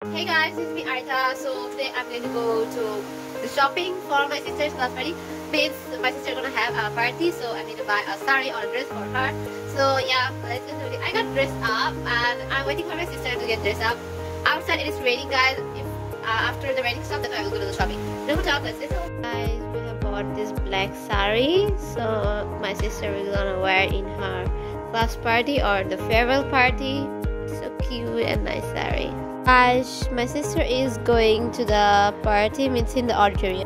Hey guys, this is me Arita. So today I'm going to go to the shopping for my sister's class party. Means my sister gonna have a party, so I need to buy a sari or a dress for her. So yeah, let's get to it. I got dressed up and I'm waiting for my sister to get dressed up. Outside it is raining, guys. If after the raining stops, then I will go to the shopping. Let's go. Guys, we have bought this black sari. So my sister is gonna wear in her class party or the farewell party. So cute and nice sari. Guys, my sister is going to the party, means in the auditorium.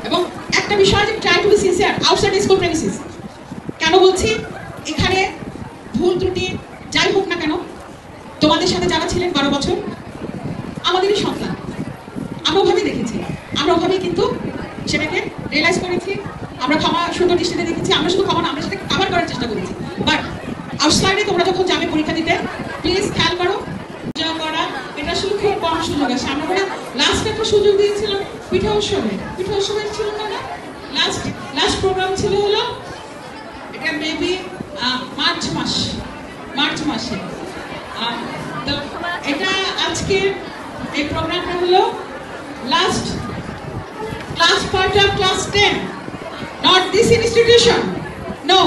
এবং একটা বিষয় যে try to be sincere outside school premises কেন বলছি এখানে ভুল ত্রুটি যাই হোক না কেন তোমাদের সাথে যারা ছিলেন 12 বছর আমাদেরই সন্তান আমরা ওভাবেই দেখেছি আমরা ওভাবেই কিন্তু সেটাকে রিয়েলাইজ করেছি আমরা ক্ষমা সুন্দর দৃষ্টিতে দেখেছি আমরা শুধু ক্ষমা না আমরা সেটাকে কভার করার চেষ্টা করেছি বাট আউটসাইডে তোমরা যখন যাবে পরীক্ষা দিতে প্লিজ খেয়াল করো যা করা এটা শুধু খুব কম সুযোগ আছে আমরা লাস্ট একটা সুযোগ দিয়েছিলাম পিঠা উৎসবের ছিল না লাস্ট প্রোগ্রাম ছিল হলো এটা মেবি মার্চ মাসে তো এটা আজকে এই প্রোগ্রামটা হলো last class part of class 10 not this institution no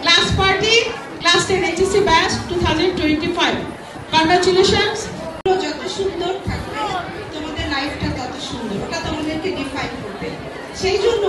class party class 10 HSC batch 2025 congratulations যত সুন্দর থাকবে তোমাদের লাইফটা তত সুন্দর ওটা তোমাদেরকে ডিফাইন করবে সেই জন্য